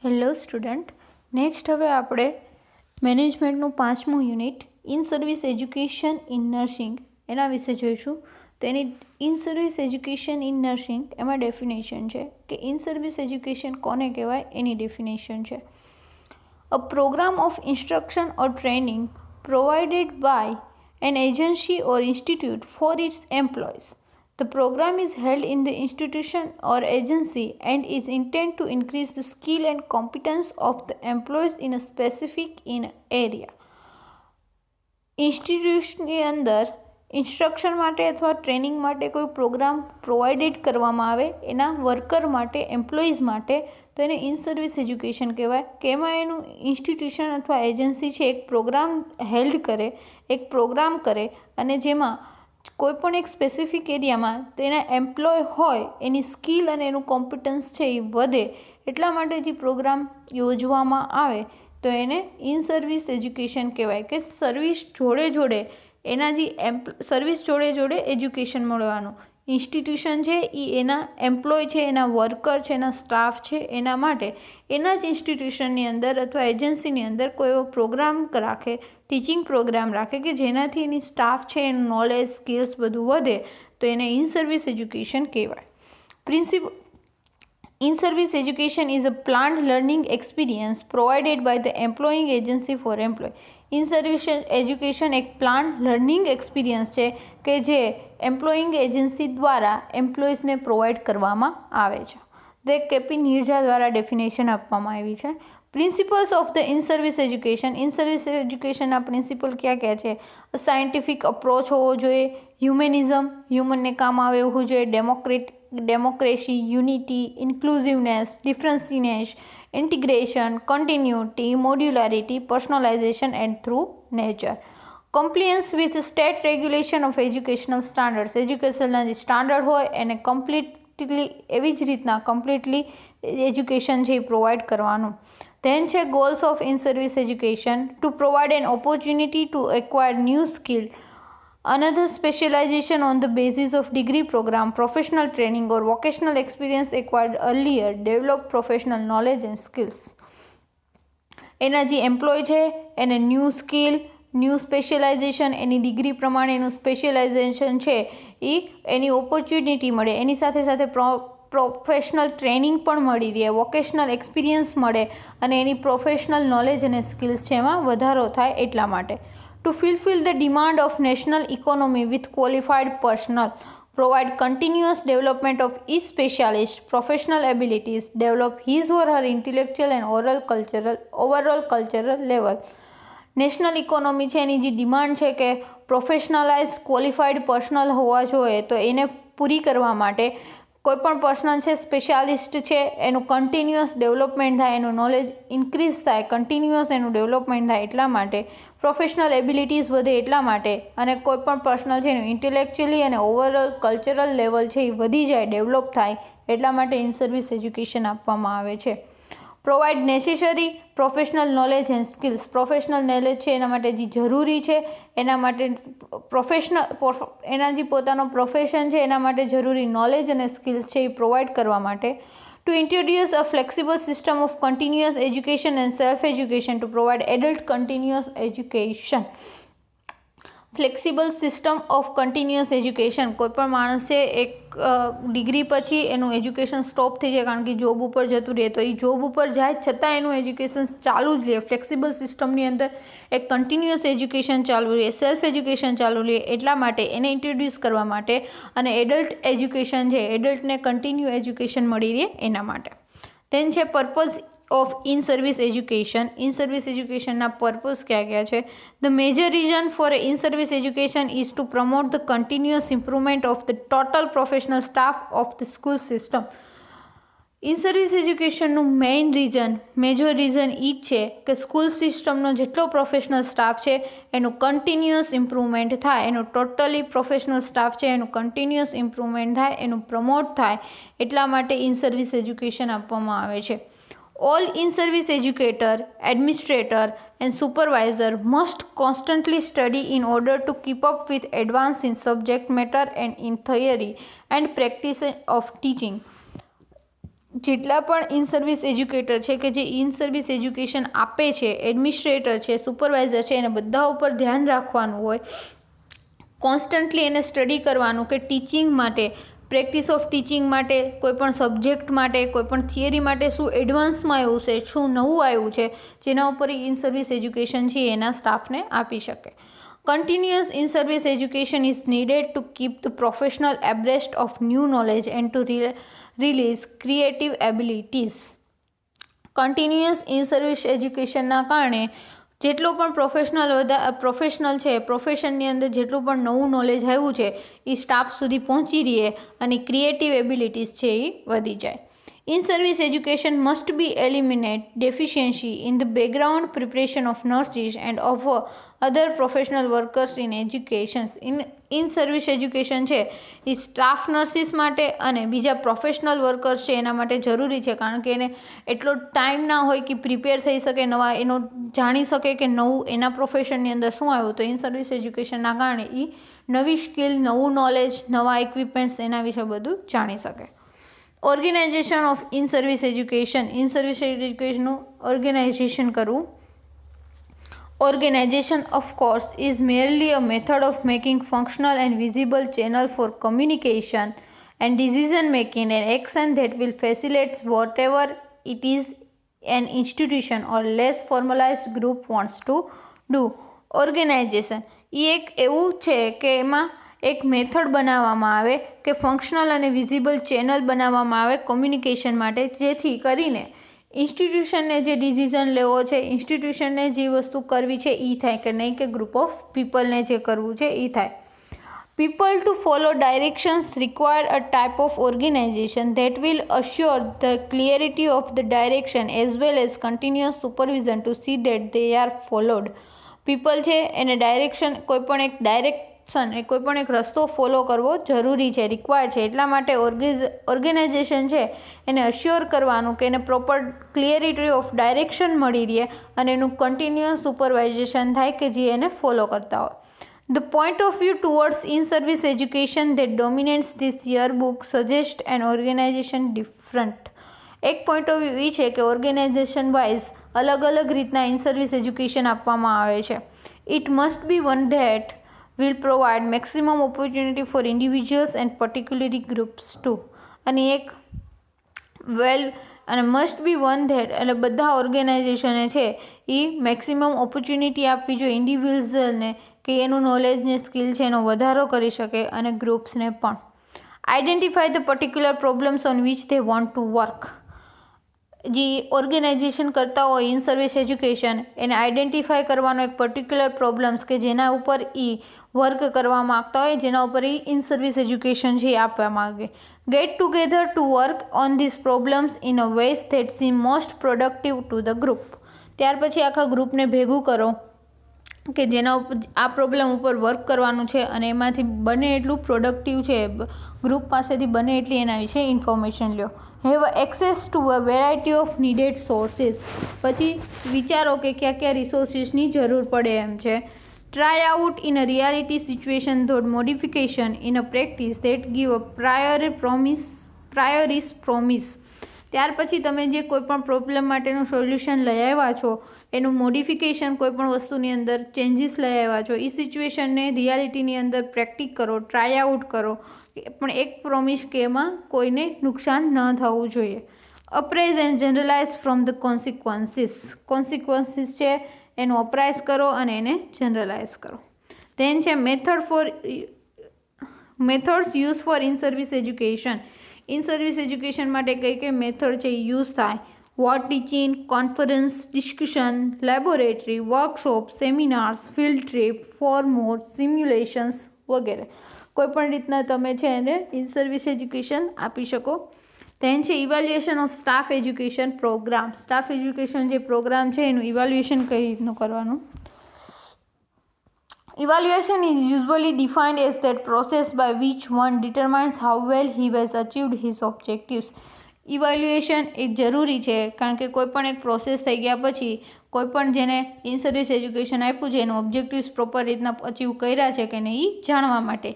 Hello student, next હવે આપણે મેનેજમેન્ટનું 5મું unit in service education in nursing એના વિશે જોઈશું. તો એની in service education in nursing એમાં ડેફિનેશન છે કે ઇન સર્વિસ એજ્યુકેશન કોને કહેવાય એની ડેફિનેશન છે. A programme of instruction or training provided by an agency or institute for its employees. The program is held in the institution or agency and is intended to increase the skill and competence of the employees in a specific area. ઇન્સ્ટિટ્યુશનની અંદર instruction માટે અથવા training માટે કોઈ programme provided કરવામાં આવે એના worker માટે, employees માટે, તો એને ઇન સર્વિસ એજ્યુકેશન કહેવાય. કે એમાં એનું ઇન્સ્ટિટ્યુશન અથવા એજન્સી છે એક પ્રોગ્રામ હેલ્ડ કરે, એક પ્રોગ્રામ કરે અને જેમાં કોઈપણ એક સ્પેસિફિક એરિયામાં તેના એમ્પ્લોય હોય એની સ્કિલ અને એનું કોમ્પિટન્સ છે એ વધે એટલા માટે જે પ્રોગ્રામ યોજવામાં આવે તો એને ઇન સર્વિસ એજ્યુકેશન કહેવાય. કે સર્વિસ જોડે જોડે એના જે સર્વિસ જોડે જોડે એજ્યુકેશન મળવાનું. ઇન્સ્ટિટ્યુશન છે એ એના એમ્પ્લોય છે, એના વર્કર છે, એના સ્ટાફ છે એના માટે એના જ ઇન્સ્ટિટ્યુશનની અંદર અથવા એજન્સીની અંદર કોઈ એવો પ્રોગ્રામ રાખે, ટીચિંગ પ્રોગ્રામ રાખે કે જેનાથી એની સ્ટાફ છે એનું નોલેજ, સ્કિલ્સ બધું વધે તો એને ઇન સર્વિસ એજ્યુકેશન કહેવાય. In service education is a planned learning experience provided by the employing agency for employee. In service education એક planned learning experience છે કે જે એમ્પ્લોઈંગ એજન્સી દ્વારા એમ્પ્લોઈઝને પ્રોવાઈડ કરવામાં આવે છે. તે કેપી નિર્જા દ્વારા ડેફિનેશન આપવામાં આવી છે. Principles of the in service education. In service એજ્યુકેશનના પ્રિન્સિપલ ક્યાં ક્યાં છે? સાયન્ટિફિક અપ્રોચ હોવો જોઈએ, હ્યુમેનિઝમ, હ્યુમનને કામ આવે એવું જોઈએ, democracy, unity, inclusiveness, differentness, integration, continuity, modularity, personalisation and through nature. Compliance with state regulation of educational standards. એજ્યુકેશનના જે સ્ટાન્ડર્ડ હોય એને કમ્પ્લીટલી એવી જ રીતના કમ્પ્લીટલી એજ્યુકેશન છે એ પ્રોવાઈડ કરવાનું. ધેન છે goals of in service education. To provide N opportunity two acquire new skill. Another specialization on the basis of degree program, professional training or vocational experience acquired earlier, develop professional knowledge and skills. એના જે employ છે એને new skill, new specialisation, એની degree પ્રમાણે એનું specialisation છે એ એની opportunity મળે, એની સાથે સાથે પ્રોફેશનલ ટ્રેનિંગ પણ મળી રહે, વોકેશનલ એક્સપિરિયન્સ મળે અને એની પ્રોફેશનલ નોલેજ અને સ્કિલ્સ છે એમાં વધારો થાય એટલા માટે. To fulfill the demand of national economy with qualified personnel, provide continuous development of each specialist professional abilities, develop his or her intellectual and overall cultural level. National economy છે એની જે demand છે કે પ્રોફેશનલાઇઝ ક્વોલિફાઈડ પર્સનલ હોવા જોઈએ તો એને પૂરી કરવા માટે કોઈપણ પર્સનલ છે સ્પેશિયાલિસ્ટ છે એનું કન્ટિન્યુઅસ ડેવલપમેન્ટ થાય, એનું નોલેજ ઇન્ક્રીઝ થાય, કન્ટિન્યુઅસ એનું ડેવલપમેન્ટ થાય એટલા માટે, પ્રોફેશનલ એબિલિટીઝ વધે એટલા માટે અને કોઈપણ પર્સનલ છે એનું ઇન્ટેલેક્ચ્યુઅલી અને ઓવરઓલ કલ્ચરલ લેવલ છે એ વધી જાય, ડેવલપ થાય એટલા માટે ઇન સર્વિસ એજ્યુકેશન આપવામાં આવે છે. Provide necessary professional knowledge and skills. Professional knowledge છે એના માટે જે જરૂરી છે એના માટે એના જે પોતાનો પ્રોફેશન છે એના માટે જરૂરી નોલેજ અને સ્કિલ્સ છે એ પ્રોવાઈડ કરવા માટે. To introduce a flexible system of continuous education and self education to provide adult continuous education. Flexible system of continuous education. કોઈપણ માણસ છે એક ડિગ્રી પછી એનું એજ્યુકેશન સ્ટોપ થઈ જાય કારણ કે જોબ ઉપર જતું રહે તો એ જોબ ઉપર જાય છતાં એનું એજ્યુકેશન ચાલુ જ રહે. ફ્લેક્સિબલ સિસ્ટમની અંદર એક કન્ટિન્યુઅસ એજ્યુકેશન ચાલુ રહે, સેલ્ફ એજ્યુકેશન ચાલુ રહે એટલા માટે એને ઇન્ટ્રોડ્યુસ કરવા માટે અને એડલ્ટ એજ્યુકેશન છે એડલ્ટને કન્ટિન્યુ એજ્યુકેશન મળી રહે એના માટે. ધેન છે purpose of in service education. In service એજ્યુકેશનના પર્પઝ કયા કયા છે? The major reason for in service education is to promote the continuous improvement of the total professional staff of the school system. In service એજ્યુકેશનનું major reason એ જ છે કે school સિસ્ટમનો જેટલો પ્રોફેશનલ સ્ટાફ છે એનું કન્ટિન્યુઅસ ઇમ્પ્રુવમેન્ટ થાય, એનું ટોટલી પ્રોફેશનલ સ્ટાફ છે એનું કન્ટિન્યુઅસ ઇમ્પ્રુવમેન્ટ થાય, એનું પ્રમોટ થાય એટલા માટે ઇન સર્વિસ એજ્યુકેશન આપવામાં આવે છે. All in-service educator, administrator and supervisor must constantly study in order to keep up with advance in subject matter and in theory and practice of teaching. જેટલા પણ ઇન સર્વિસ એજ્યુકેટર છે કે જે in service education આપે છે, administrator છે, supervisor છે, એને બધા ઉપર ધ્યાન રાખવાનું હોય, કોન્સ્ટન્ટલી એને સ્ટડી કરવાનું કે ટીચિંગ માટે, પ્રેક્ટિસ ઓફ ટીચિંગ માટે, કોઈપણ સબ્જેક્ટ માટે, કોઈપણ થિયરી માટે શું એડવાન્સમાં આવ્યું છે, શું નવું આવ્યું છે, જેના ઉપર ઇન સર્વિસ એજ્યુકેશન છે એના સ્ટાફને આપી શકે. Continuous in-service education is needed to keep the professional abreast of new knowledge and to release creative abilities. Continuous in service એજ્યુકેશનના કારણે જેટલો પણ પ્રોફેશનલ છે, પ્રોફેશનની અંદર જેટલું પણ નવું નોલેજ આવ્યું છે એ સ્ટાફ સુધી પહોંચી રહે અને ક્રિએટિવ એબિલિટીઝ છે એ વધી જાય. In service education must be eliminate deficiency in the background preparation of nurses and of other professional workers in education. In service education છે એ સ્ટાફ નર્સિસ માટે અને બીજા પ્રોફેશનલ વર્કર્સ છે એના માટે જરૂરી છે, કારણ કે એને એટલો ટાઈમ ના હોય કે પ્રિપેર થઈ શકે, નવા એનો જાણી શકે કે નવું એના પ્રોફેશનની અંદર શું આવ્યું. તો ઇન સર્વિસ એજ્યુકેશનના કારણે એ નવી સ્કિલ, નવું નોલેજ, નવા ઇક્વિપમેન્ટ્સ એના વિશે બધું જાણી શકે. Organization of in service education. In service એજ્યુકેશનનું ઓર્ગેનાઇઝેશન કરવું. Organization, of course, is merely a method of making functional and visible channel for communication and decision making, an action that will facilitate whatever it is an institution or less formalized group wants to do. Organization એ એક એવું છે કે એમાં એક method બનાવવામાં આવે કે ફંક્શનલ અને વિઝિબલ ચેનલ બનાવવામાં આવે કોમ્યુનિકેશન માટે, જેથી કરીને ઇન્સ્ટિટ્યુશનને જે ડિસિઝન લેવો છે, ઇન્સ્ટિટ્યુશનને જે વસ્તુ કરવી છે એ થાય, કે નહીં કે ગ્રુપ ઓફ પીપલને જે કરવું છે એ થાય. People to follow directions require a type of organization that will assure the clarity of the direction as well as continuous supervision to see that they are followed. People છે એને direction, કોઈપણ એક કોઈપણ એક રસ્તો ફોલો કરવો જરૂરી છે, રિક્વાયર્ડ છે. એટલા માટે ઓર્ગેનાઇઝેશન છે એને અશ્યોર કરવાનું કે એને પ્રોપર ક્લિયરિટી ઓફ ડાયરેક્શન મળી રહે અને એનું કન્ટિન્યુઅસ સુપરવાઇઝેશન થાય કે જે એને ફોલો કરતા હોય. The point of view towards in-service education that dominates this yearbook suggests an organization different. એક પોઈન્ટ ઓફ વ્યૂ એ છે કે ઓર્ગેનાઇઝેશન વાઇઝ અલગ અલગ રીતના ઇન સર્વિસ એજ્યુકેશન આપવામાં આવે છે. It must be one that will provide maximum opportunity for individuals and particularly groups too. અને એક મસ્ટ બી વન ધેટ એટલે બધા ઓર્ગેનાઇઝેશને છે એ મેક્સિમમ ઓપોર્ચ્યુનિટી આપવી જોઈએ ઇન્ડિવિજ્યુઅલને કે એનું નોલેજ ને સ્કિલ છે એનો વધારો કરી શકે, અને ગ્રુપ્સને પણ. Identify the particular problems on which they want to work. જે ઓર્ગેનાઇઝેશન કરતા હોય ઇન સર્વિસ એજ્યુકેશન એને આઈડેન્ટિફાય કરવાનો એક પર્ટિક્યુલર પ્રોબ્લેમ્સ કે જેના ઉપર એ વર્ક કરવા માગતા હોય, જેના ઉપર એ ઇન સર્વિસ એજ્યુકેશન છે એ આપવા માગે. Get together to work on this problems in a ways that seem most productive to the group. ત્યાર પછી આખા ગ્રુપને ભેગું કરો કે જેના ઉપર આ પ્રોબ્લેમ ઉપર વર્ક કરવાનું છે અને એમાંથી બને એટલું પ્રોડક્ટિવ છે, ગ્રુપ પાસેથી બને એટલી એના વિશે ઇન્ફોર્મેશન લો. Have access to a variety of needed sources. પછી વિચારો કે કયા કયા રિસોર્સિસની જરૂર પડે એમ છે. Try out in a reality situation that modification in a practice that give a priorities promise. ત્યાર પછી તમે જે કોઈપણ પ્રોબ્લેમ માટેનું સોલ્યુશન લઈ આવ્યા છો એનું મોડિફિકેશન, કોઈપણ વસ્તુની અંદર ચેન્જીસ લઈ આવ્યા છો, એ સિચ્યુએશનને રિયાલિટીની અંદર પ્રેક્ટિસ કરો, ટ્રાય આઉટ કરો, પણ એક પ્રોમિસ કે એમાં કોઈને નુકસાન ન થવું જોઈએ. Appraise and generalize from the consequences છે એનું અપ્રાઇઝ કરો અને એને જનરલાઇઝ કરો. ધેન છે methods use for in service education. In service education માટે કઈ કઈ મેથડ છે યુઝ થાય. What teaching, conference, discussion, laboratory, workshop, seminars, field trip, forum, simulations વગેરે. કોઈપણ રીતના તમે છે એને ઇન સર્વિસ એજ્યુકેશન આપી શકો. ધેન છે evaluation of staff education program. Staff education જે પ્રોગ્રામ છે એનું ઇવેલ્યુએશન કઈ રીતનું કરવાનું. Evaluation is usually defined as that process by which one determines how well he has achieved his objectives. Evaluation એ જરૂરી છે, કારણ કે કોઈપણ એક પ્રોસેસ થઈ ગયા પછી કોઈપણ જેને ઇન સર્વિસ એજ્યુકેશન આપ્યું છે એનું ઓબ્જેક્ટિવ્સ પ્રોપર રીતના અચીવ કર્યા છે કે નહીં એ જાણવા માટે.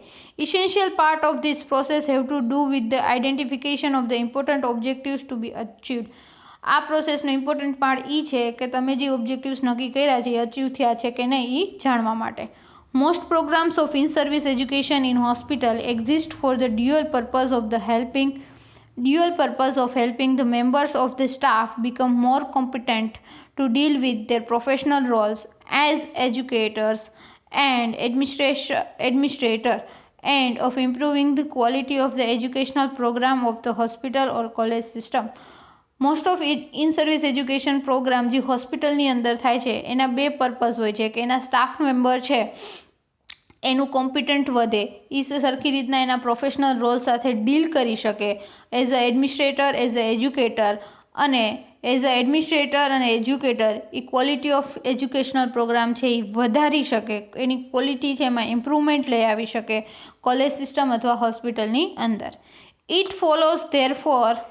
Essential part of this process have to do with the identification of the important objectives to be achieved. આ પ્રોસેસનો ઇમ્પોર્ટન્ટ પાર્ટ એ છે કે તમે જે ઓબ્જેક્ટિવ્સ નક્કી કર્યા છે એ અચીવ થયા છે કે નહીં એ જાણવા માટે. Most programs of in service education in hospital exist for the dual purpose of helping the members of the staff become more competent to deal with their professional roles as educators and administrator, and of improving the quality of the educational program of the hospital or college system. Most of in service education program જે હોસ્પિટલની અંદર થાય છે એના બે purpose હોય છે કે એના સ્ટાફ મેમ્બર છે એનું કોમ્પિટન્ટ વધે, એ સરખી રીતના એના પ્રોફેશનલ રોલ સાથે ડીલ કરી શકે as a administrator, as a educator, અને એઝ અ એડમિનિસ્ટ્રેટર અને એજ્યુકેટર એ ક્વોલિટી ઓફ એજ્યુકેશનલ પ્રોગ્રામ છે એ વધારી શકે, એની ક્વોલિટી છે એમાં ઇમ્પ્રુવમેન્ટ લઈ આવી શકે કોલેજ સિસ્ટમ અથવા હોસ્પિટલની અંદર. It follows therefore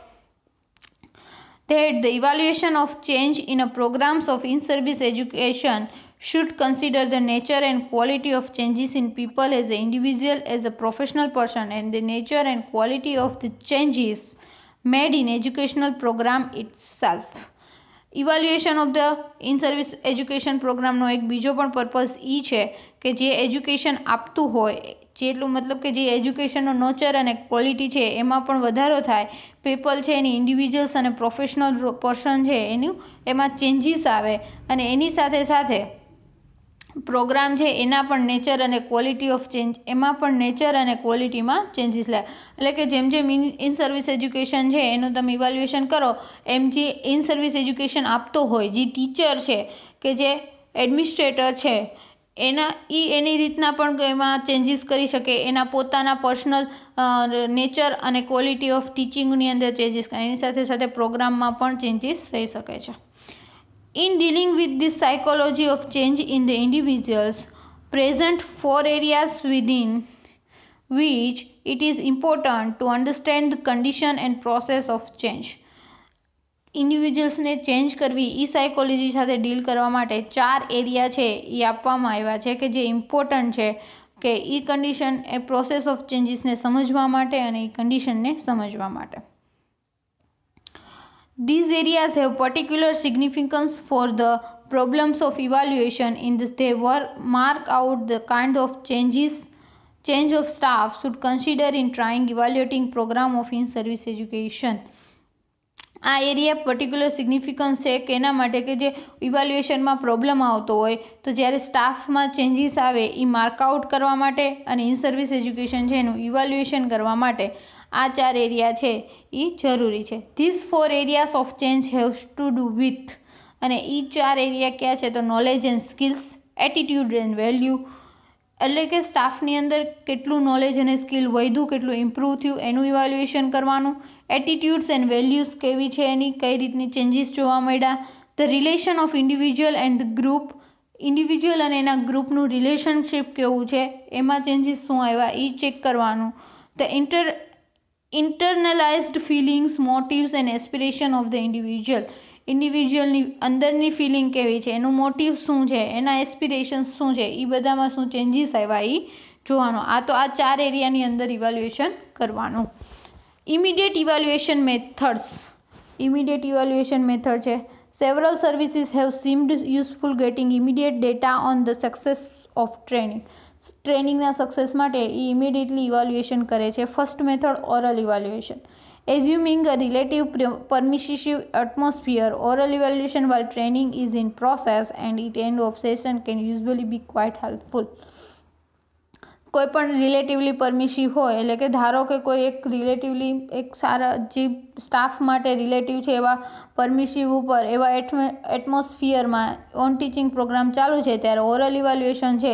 that the evaluation of change in a programs of in-service education should consider the nature and quality of changes in people as an individual, as a professional person, and the nature and quality of the changes made in educational program itself. Evaluation of the in service education પ્રોગ્રામનો એક બીજો પણ purpose એ છે કે જે education આપતું હોય જેટલું મતલબ કે જે એજ્યુકેશનનો નેચર અને ક્વોલિટી છે એમાં પણ વધારો થાય, પીપલ છે એની ઇન્ડિવિજ્યુઅલ્સ અને પ્રોફેશનલ પર્સન છે એમાં ચેન્જીસ આવે, અને એની સાથે સાથે પ્રોગ્રામ છે એના પણ નેચર અને ક્વોલિટી ઓફ ચેન્જ એમાં પણ નેચર અને ક્વોલિટીમાં ચેન્જીસ લાવે. એટલે કે જેમ જેમ ઇન સર્વિસ એજ્યુકેશન છે એનું તમે ઇવાલ્યુએશન કરો એમ જે ઇન સર્વિસ એજ્યુકેશન આપતો હોય જે ટીચર છે કે જે એડમિનિસ્ટ્રેટર છે એની રીતના પણ એમાં ચેન્જીસ કરી શકે, એના પોતાના પર્સનલ નેચર અને ક્વોલિટી ઓફ ટીચિંગની અંદર ચેન્જીસ કરે, એની સાથે સાથે પ્રોગ્રામમાં પણ ચેન્જીસ થઈ શકે છે. In dealing with this psychology of change in the individuals, present 4 areas within which it is important to understand the condition and process of change. ઇન્ડિવિજ્યુઅલ્સને ચેન્જ કરવી એ સાયકોલોજી સાથે ડીલ કરવા માટે 4 એરિયા છે એ આપવામાં આવ્યા છે કે જે ઇમ્પોર્ટન્ટ છે કે એ કન્ડિશન એ પ્રોસેસ ઓફ ચેન્જીસને સમજવા માટે અને એ કન્ડિશનને સમજવા માટે. These areas have particular significance for the problems of evaluation in that they mark out the kind of change of staff should consider in trying evaluating program of in-service education. આ area particular significance છે કે એના માટે કે જે ઇવાલ્યુએશનમાં problem આવતો હોય તો જ્યારે સ્ટાફમાં ચેન્જીસ આવે એ માર્કઆઉટ કરવા માટે અને ઇન સર્વિસ એજ્યુકેશન છે એનું ઇવાલ્યુએશન કરવા માટે આ 4 એરિયા છે એ જરૂરી છે. This 4 areas of change haves to do with, અને એ 4 એરિયા ક્યાં છે તો knowledge and skills, attitude and value, એટલે કે સ્ટાફની અંદર કેટલું નોલેજ અને સ્કિલ વધ્યું, કેટલું ઇમ્પ્રૂવ થયું એનું ઇવાલ્યુએશન કરવાનું, એટીટ્યુડ્સ એન્ડ વેલ્યુઝ કેવી છે એની કઈ રીતની ચેન્જીસ જોવા મળ્યા, the relation of individual and the group, individual અને એના ગ્રુપનું રિલેશનશિપ કેવું છે એમાં ચેન્જીસ શું આવ્યા એ ચેક કરવાનું, the internalized feelings, motives and aspiration of the ઇન્ડિવિજ્યુઅલની અંદરની ફિલિંગ કેવી છે, એનું મોટિવ શું છે, એના એસ્પિરેશન્સ શું છે, એ બધામાં શું ચેન્જીસ આવ્યા એ જોવાનું. આ તો આ 4 એરિયાની અંદર ઇવાલ્યુએશન કરવાનું. Immediate evaluation methods. Immediate evaluation method છે. Several services have seemed useful getting immediate data on the success of training. ટ્રેનિંગના સક્સેસ માટે એ ઇમિડિયેટલી ઇવાલ્યુએશન કરે છે. First method oral evaluation. Assuming a relative permissive atmosphere, oral evaluation while training is in process and at end of session can usually be quite helpful. કોઈ પણ relatively પરમિસિવ હોય એટલે કે ધારો કે કોઈ એક રિલેટિવલી એક સારા જે સ્ટાફ માટે રિલેટિવ છે એવા પરમિસિવ ઉપર એવા એટમોસ્ફિયરમાં ઓન ટીચિંગ પ્રોગ્રામ ચાલુ છે ત્યારે ઓરલ ઇવાલ્યુએશન છે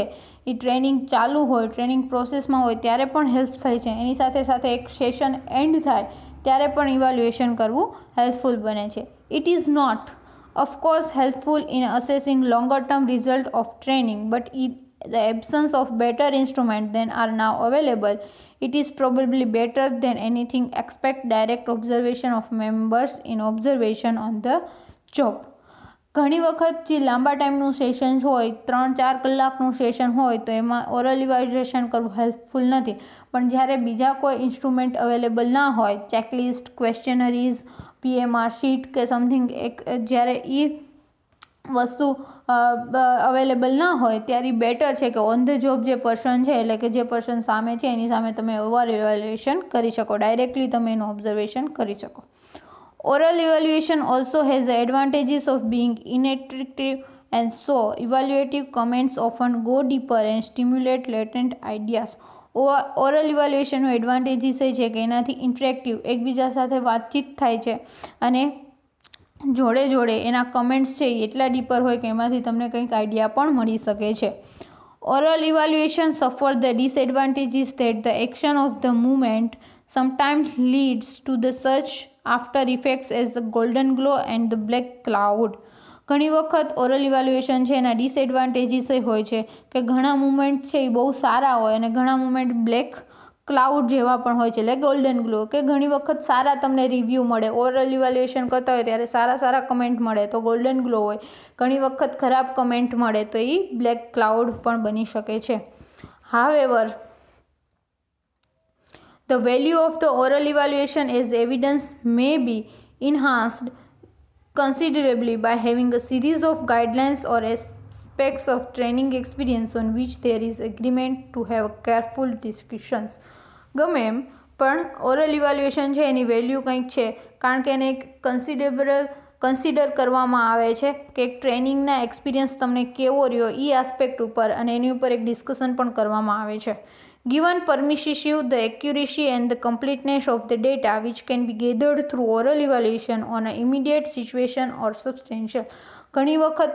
એ ટ્રેનિંગ ચાલુ હોય, ટ્રેનિંગ પ્રોસેસમાં હોય ત્યારે પણ હેલ્પ થાય છે. એની સાથે સાથે એક સેશન એન્ડ થાય ત્યારે પણ ઇવાલ્યુએશન કરવું હેલ્પફુલ બને છે. It is not of course helpful in assessing longer term result of training, but the absence of better instruments than are now available, It is probably better than anything. Expect direct observation of members in observation on the job. ઘણી વખત જે લાંબા ટાઈમનું session હોય 3-4 કલાકનું session હોય તો એમાં ઓરલ ઇવેલ્યુએશન કરવું હેલ્પફુલ નથી, પણ જ્યારે બીજા કોઈ ઇન્સ્ટ્રુમેન્ટ અવેલેબલ ના હોય, ચેકલિસ્ટ, ક્વેશ્ચનરીઝ, PMR શીટ કે સમથિંગ, જ્યારે એ વસ્તુ અવેલેબલ ના હોય ત્યારે બેટર છે કે ઓન ધ જોબ જે પર્સન છે, એટલે કે જે પર્સન સામે છે એની સામે તમે ઓવર ઇવેલ્યુએશન કરી શકો, ડાયરેક્ટલી તમે એનું ઓબ્ઝર્વેશન કરી શકો. Oral evaluation also has the advantages of being interactive, and so evaluative comments often go deeper and stimulate latent ideas. Oral ઇવેલ્યુએશનનો એડવાન્ટેજીસ એ છે કે એનાથી ઇન્ટરેક્ટિવ, એકબીજા સાથે વાતચીત થાય છે અને જોડે જોડે એના કમેન્ટ્સ છે એ એટલા ડીપર હોય કે એમાંથી તમને કંઈક આઈડિયા પણ મળી શકે છે. ઓરલ ઇવેલ્યુએશન સફર the disadvantages that the action of the movement sometimes leads to the such after effects as the golden glow and the black cloud. ઘણી વખત ઓરલ ઇવેલ્યુએશન છે એના ડિસએડવાન્ટેજીસ એ હોય છે કે ઘણા મુમેન્ટ છે એ બહુ સારા હોય અને ઘણા મુમેન્ટ બ્લેક ક્લાઉડ જેવા પણ હોય છે, એટલે ગોલ્ડન ગ્લો, કે ઘણી વખત સારા તમને રિવ્યૂ મળે. ઓરલ ઇવેલ્યુએશન કરતા હોય ત્યારે સારા કમેન્ટ મળે તો ગોલ્ડન ગ્લો હોય, ઘણી વખત ખરાબ કમેન્ટ મળે તો એ બ્લેક ક્લાઉડ પણ બની શકે છે. However, the value of the oral evaluation as evidence may be enhanced considerably by having a series of guidelines or aspects of training experience on which there is agreement to have careful discussions. ગમે એમ પણ oral evaluation છે એની value કંઈક છે, કારણ કે એને એક consider કરવામાં આવે છે કે એક ટ્રેનિંગના એક્સપિરિયન્સ તમને કેવો રહ્યો એ આસ્પેક્ટ ઉપર, અને એની ઉપર એક ડિસ્કશન પણ કરવામાં આવે છે. Given permissive, the accuracy and the completeness of the data which can be gathered through oral evaluation on an immediate situation or substantial. ઘણી વખત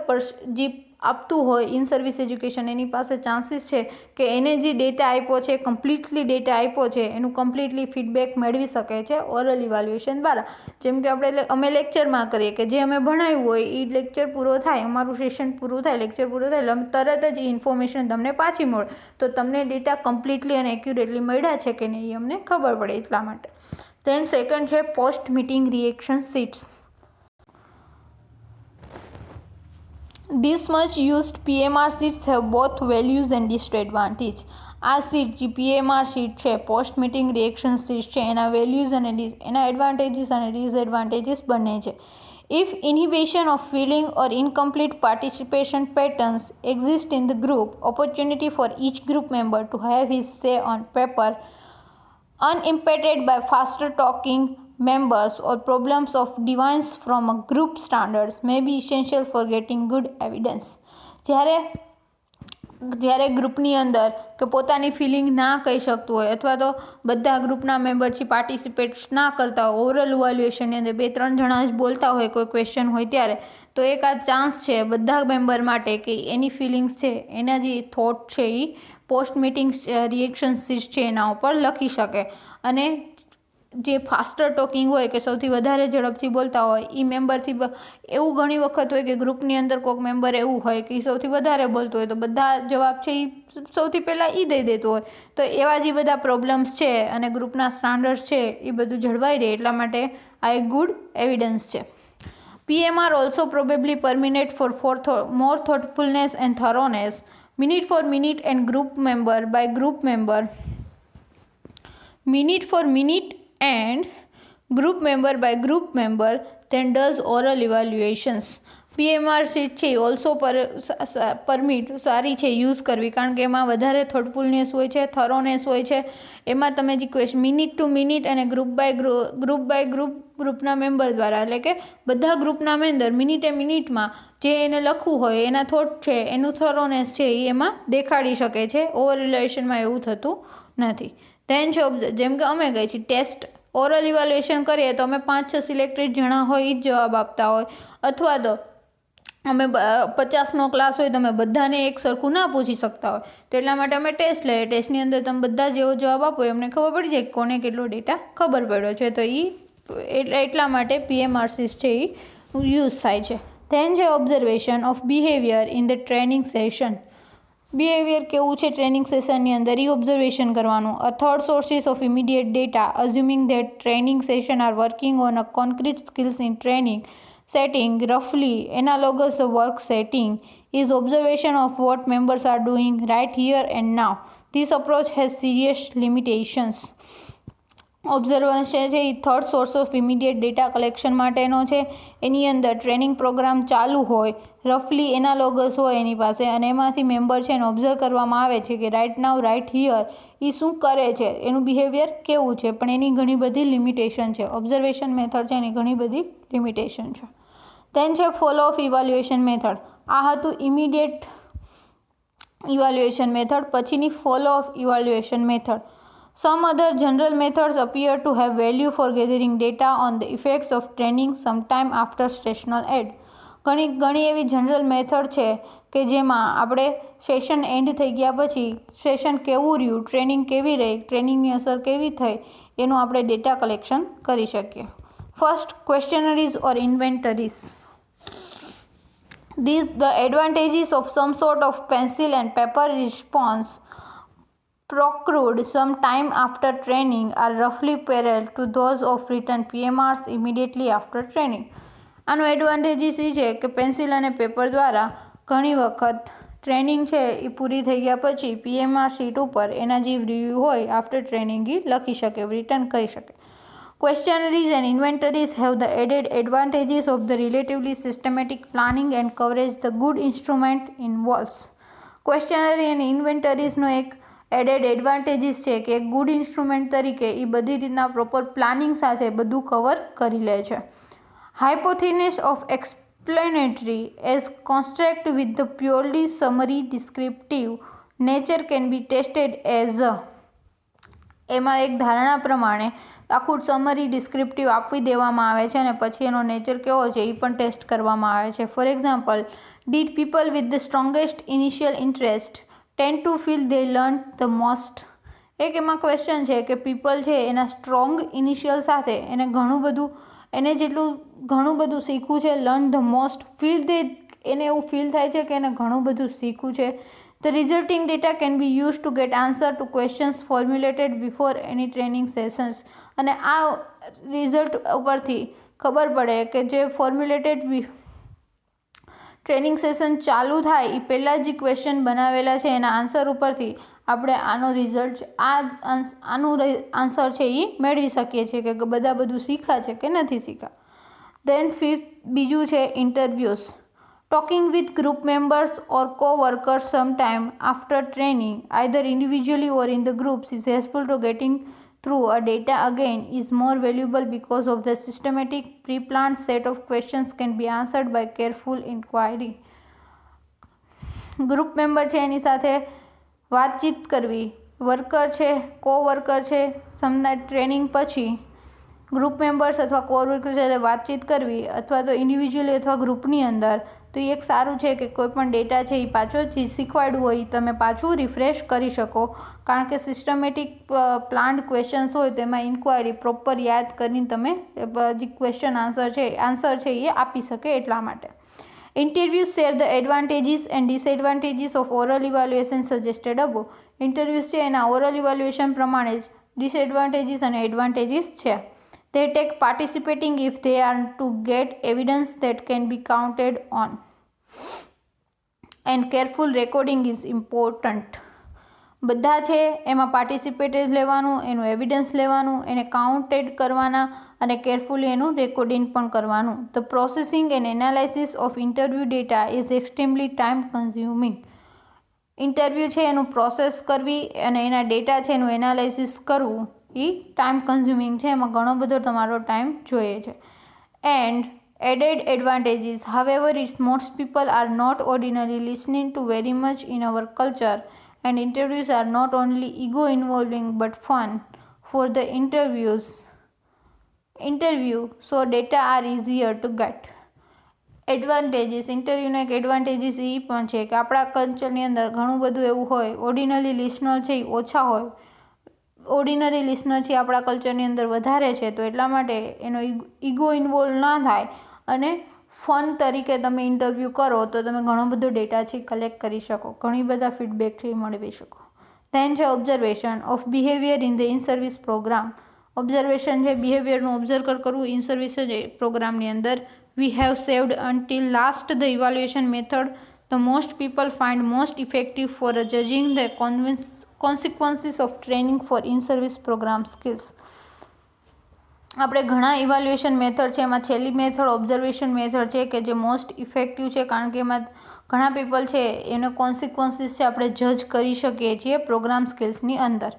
જે આપતું હોય ઇન સર્વિસ એજ્યુકેશન એની પાસે ચાન્સીસ છે કે એને જે ડેટા આપ્યો છે, કમ્પ્લીટલી ડેટા આપ્યો છે, એનું કમ્પ્લીટલી ફીડબેક મેળવી શકે છે ઓરલ ઇવેલ્યુએશન દ્વારા. જેમ કે અમે લેક્ચરમાં કરીએ કે જે અમે ભણાવ્યું હોય એ લેક્ચર પૂરો થાય, અમારું સેશન પૂરું થાય, લેક્ચર પૂરો થાય એટલે તરત જ ઇન્ફોર્મેશન તમને પાછી મળે, તો તમને ડેટા કમ્પ્લીટલી અને એક્યુરેટલી મળ્યા છે કે નહીં એ અમને ખબર પડે એટલા માટે. ધેન સેકન્ડ છે post meeting reaction sheets. These much used PMR sheets have both values and disadvantages. આ શીટ જે PMR શીટ છે, પોસ્ટ મીટિંગ રિએક્શન શીટ છે, એના વેલ્યુઝ અને એના એડવાન્ટેજીસ અને ડિસએડવાન્ટેજીસ બંને છે. If inhibition of feeling or incomplete participation patterns exist in the group, opportunity for each group member to have his say on paper, unimpeded by faster talking members or problems of deviance from a group standards, may be essential for getting good evidence. જ્યારે ગ્રુપની અંદર કે પોતાની feeling ના કહી શકતું હોય અથવા તો બધા ગ્રુપના મેમ્બરથી પાર્ટિસિપેટ ના કરતા હોય, ઓરલ ઇવેલ્યુએશનની અંદર 2-3 જણા જ બોલતા હોય કોઈ ક્વેશ્ચન હોય ત્યારે, તો એક આ ચાન્સ છે બધા મેમ્બર માટે કે એની ફિલિંગ્સ છે, એના જે થોટ છે એ પોસ્ટ મીટિંગ રિએક્શન શીટ છે એના ઉપર લખી શકે. અને જે ફાસ્ટર ટોકિંગ હોય કે સૌથી વધારે ઝડપથી બોલતા હોય એ મેમ્બરથી એવું ઘણી વખત હોય કે ગ્રુપની અંદર કોઈક મેમ્બર એવું હોય કે સૌથી વધારે બોલતું હોય તો બધા જવાબ છે એ સૌથી પહેલાં એ દઈ દેતું હોય, તો એવા જે બધા પ્રોબ્લેમ્સ છે અને ગ્રુપના સ્ટાન્ડર્ડ્સ છે એ બધું જળવાઈ રહે, એટલા માટે આ એક ગુડ એવિડન્સ છે. PMR also probably permanent for more thoughtfulness and thoroughness, minute for minute and group member by group member, minute for minute and group member by group member than does oral evaluations. PMR sheet છે also permit સારી છે use કરવી, કારણ કે એમાં વધારે થોટફુલનેસ હોય છે, થરોનેસ હોય છે. એમાં તમે જે ક્વેશ્ચન મિનિટ ટુ મિનિટ અને ગ્રુપ બાય ગ્રુપના મેમ્બર દ્વારા, એટલે કે બધા ગ્રુપના મેમ્બર મિનિટમાં જે એને લખવું હોય એના થોટ છે, એનું થરોનેસ છે એ એમાં દેખાડી શકે છે. ઓવર ઇવેલ્યુએશનમાં એવું થતું નથી. ધેન છે જેમ કે અમે કહી છીએ ટેસ્ટ ઓરલ ઇવેલ્યુએશન કરીએ તો અમે 5-6 સિલેક્ટેડ જણા હોય એ જ જવાબ આપતા હોય, અથવા તો અમે 50નો ક્લાસ હોય તો અમે બધાને એક સરખું ના પૂછી શકતા હોય, તો એટલા માટે અમે ટેસ્ટ લઈએ. ટેસ્ટની અંદર તમે બધા જેવો જવાબ આપો અમને ખબર પડી જાય કોને કેટલો ડેટા ખબર પડ્યો છે, તો એટલા માટે PMR શીટ છે એ યુઝ થાય છે. ધેન છે observation of behaviour in the training session. Behaviour કેવું છે ટ્રેનિંગ સેશનની અંદર એ ઓબ્ઝર્વેશન કરવાનું. A third sources of immediate data assuming that training session are working on a concrete skills in training setting roughly analogous the work setting is observation of what members are doing right here and now. This approach has serious limitations. Observation છે એ third source of immediate data collection માટેનો છે. એની અંદર training programme ચાલુ હોય, રફલી analogous હોય એની પાસે, અને એમાંથી મેમ્બર છે એને ઓબ્ઝર્વ કરવામાં આવે છે કે રાઇટ નાવ રાઇટ હિયર એ શું કરે છે, એનું બિહેવિયર કેવું છે, પણ એની ઘણી બધી લિમિટેશન છે. ઓબ્ઝર્વેશન મેથડ છે એની ઘણી બધી લિમિટેશન છે. દેન છે ફોલો ઓફ ઇવાલ્યુએશન મેથડ. આ હતું ઇમિડિયેટ ઇવાલ્યુએશન મેથડ. પછીની follow of evaluation method. Some other general methods appear to have value for gathering data on the effects of training sometime after sessional end. ઘણી એવી general method છે કે જેમાં આપણે session and થઈ ગયા પછી સેશન કેવું રહ્યું, ટ્રેનિંગ કેવી રહી, ટ્રેનિંગની અસર કેવી થઈ, એનું આપણે ડેટા કલેક્શન કરી શકીએ. First, questionnaires or inventories. The advantages of some sort of pencil and paper response procured some time after training are roughly parallel to those of written PMRs immediately after training. આનો advantages એ છે કે pencil અને paper દ્વારા ઘણી વખત training છે એ પૂરી થઈ ગયા પછી PMR શીટ ઉપર એના જે રિવ્યૂ હોય આફ્ટર ટ્રેનિંગ એ લખી શકે, રિટર્ન કરી શકે. Questionnaires and inventories have the added advantages of the relatively systematic planning and coverage the good instrument involves. Questionnaire અને ઇન્વેન્ટરીઝનો એક એડેડ એડવાન્ટેજીસ છે કે ગુડ ઇન્સ્ટ્રુમેન્ટ તરીકે એ બધી રીતના પ્રોપર પ્લાનિંગ સાથે બધું કવર કરી લે છે. Hypothesis of explanatory as construct with the purely summary descriptive nature can be tested as a. એમાં એક ધારણા પ્રમાણે આખું સમરી ડિસ્ક્રિપ્ટિવ આપી દેવામાં આવે છે અને પછી એનો નેચર કેવો છે એ પણ ટેસ્ટ કરવામાં આવે છે. For example, did people with the strongest initial interest tend to feel they learn the most. એક એમાં ક્વેશ્ચન છે કે પીપલ છે એના સ્ટ્રોંગ ઇનિશિયલ સાથે એને જેટલું ઘણું બધું શીખવું છે, લર્ન ધ મોસ્ટ, ફીલ દે, એને એવું ફીલ થાય છે કે એને ઘણું બધું શીખવું છે. The resulting data can be used to get answer to questions formulated before any training sessions. અને આ રિઝલ્ટ ઉપરથી ખબર પડે કે જે ફોર્મ્યુલેટેડ ટ્રેનિંગ સેશન ચાલુ થાય એ પહેલાં જે ક્વેશ્ચન બનાવેલા છે એના આન્સર ઉપરથી આપણે આનો રિઝલ્ટ આનું આન્સર છે એ મેળવી શકીએ છીએ કે બધા બધું શીખ્યા છે કે નથી શીખ્યા. દેન બીજું છે interviews. Talking with group members or co-workers sometime after training, either individually or in the groups, is helpful to getting through a data again is more valuable because of the systematic pre-planned set of questions can be answered by careful inquiry. Group member છે એની સાથે વાતચીત કરવી, worker છે, કો-વર્કર છે, સમના training પછી group members અથવા કો-વર્કર સાથે વાતચીત કરવી અથવા તો ઇન્ડિવિજ્યુઅલી અથવા ગ્રુપની અંદર, તો એ એક સારું છે કે કોઈ પણ ડેટા છે એ પાછો જે શીખવાડવું હોય તમે પાછું રિફ્રેશ કરી શકો, કારણ કે સિસ્ટમેટિક પ્લાન્ડ ક્વેશ્ચન્સ હોય તેમાં ઇન્ક્વાયરી પ્રોપર યાદ કરીને તમે જે ક્વેશ્ચન આન્સર છે એ આપી શકે એટલા માટે. Interviews share the advantages and disadvantages of oral evaluation suggested above. Interviews છે એના ઓરલ ઇવાલ્યુએશન પ્રમાણે જ ડિસએડવાન્ટેજીસ અને એડવાન્ટેજીસ છે. They take participating if they are to get evidence that can be counted on. And careful recording is important. બધા છે એમાં participated લેવાનું, એનું એવિડન્સ લેવાનું, એને કાઉન્ટેડ કરવાના અને કેરફુલી એનું રેકોર્ડિંગ પણ કરવાનું. The processing and analysis of interview data is extremely time consuming. Interview છે એનું પ્રોસેસ કરવી અને એના ડેટા છે એનું એનાલિસિસ કરવું એ ટાઈમ કન્ઝ્યુમિંગ છે, એમાં ઘણો બધો તમારો ટાઈમ જોઈએ છે. And added advantages, however it's most people are not ordinarily listening to very much in our culture and interviews are not only ego involving but fun for the interview so data are easier to get. Advantages, ઇન્ટરવ્યૂનો એક advantages એ પણ છે કે આપણા કલ્ચરની અંદર ઘણું બધું એવું હોય, ઓર્ડિનરી લિસનર છે એ ઓછા હોય, ઓર્ડિનરી લિસનર છે આપણા કલ્ચરની અંદર વધારે છે, તો એટલા માટે એનો ઈગો ઇન્વોલ્વ ના થાય અને ફન તરીકે તમે ઇન્ટરવ્યૂ કરો તો તમે ઘણો બધો ડેટા છે કલેક્ટ કરી શકો, ઘણી બધા ફીડબેક છે મેળવી શકો. ધેન છે observation of behaviour in the in service program. Observation છે બિહેવિયરનું ઓબ્ઝર્વ કરવું ઇન સર્વિસ પ્રોગ્રામની અંદર. We have saved until last the evaluation method the most people find most effective for judging the consequences of training for in service program skills. આપણે ઘણા ઇવાલ્યુએશન method છે, એમાં છેલ્લી મેથડ ઓબ્ઝર્વેશન મેથડ છે કે જે મોસ્ટ ઇફેક્ટિવ છે, કારણ કે એમાં ઘણા પીપલ છે એને કોન્સિક્વન્સીસ છે આપણે જજ કરી શકીએ છીએ પ્રોગ્રામ સ્કિલ્સની અંદર.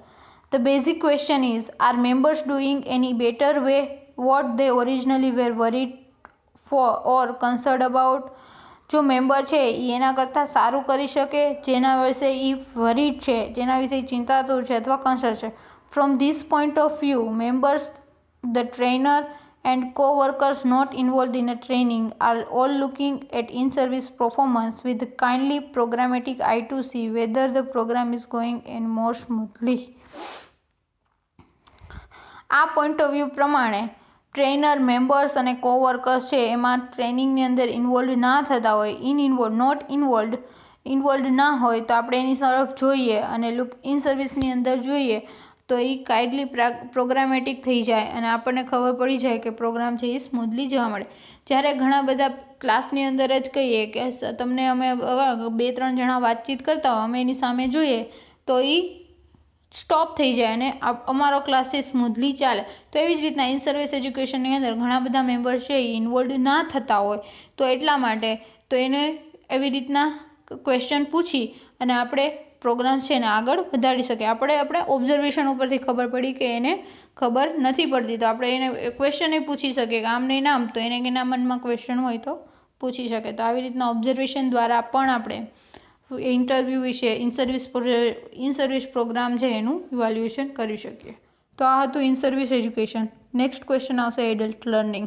The basic question is are members doing any better way what they originally were worried for or concerned about. જો મેમ્બર છે એ એના કરતાં સારું કરી શકે જેના વિશે એ વરીડ છે, જેના વિશે ચિંતાતુર છે અથવા કન્સર્ન છે. From this point of view members, the trainer and co-workers not involved in a training are all looking at in-service performance with kindly programmatic eye to see whether the program is going in more smoothly. આ point of view પ્રમાણે trainer, members અને કોવર્કર્સ છે એમાં ટ્રેનિંગની અંદર involve ના થતા હોય, involve ના હોય તો આપણે એની તરફ જોઈએ અને ઇન સર્વિસની અંદર જોઈએ તો એ કાઇન્ડલી પ્રોગ્રામેટિક થઈ જાય અને આપણને ખબર પડી જાય કે પ્રોગ્રામ છે એ સ્મૂથલી જવા મળે. જ્યારે ઘણા બધા ક્લાસની અંદર જ કહીએ કે તમને અમે 2-3 જણા વાતચીત કરતા હોય, અમે એની સામે જોઈએ તો એ સ્ટોપ થઈ જાય અને અમારો ક્લાસ છે સ્મૂથલી ચાલે. તો એવી જ રીતના ઇન સર્વિસ એજ્યુકેશનની અંદર ઘણા બધા મેમ્બર્સ છે એ ઇન્વોલ્વ ના થતા હોય તો એટલા માટે તો એને એવી રીતના ક્વેશ્ચન પૂછી અને આપણે પ્રોગ્રામ છે એને આગળ વધારી શકીએ. આપણે ઓબ્ઝર્વેશન ઉપરથી ખબર પડી કે એને ખબર નથી પડતી તો આપણે એને ક્વેશ્ચન એ પૂછી શકીએ કે આમ નહીં નામ, તો એને એના મનમાં ક્વેશ્ચન હોય તો પૂછી શકે. તો આવી રીતના ઓબ્ઝર્વેશન દ્વારા પણ આપણે ઇન્ટરવ્યૂ વિશે ઇન સર્વિસ પ્રોગ્રામ છે એનું ઇવાલ્યુએશન કરી શકીએ. તો આ હતું in service education. Next question આવશે એડલ્ટ લર્નિંગ.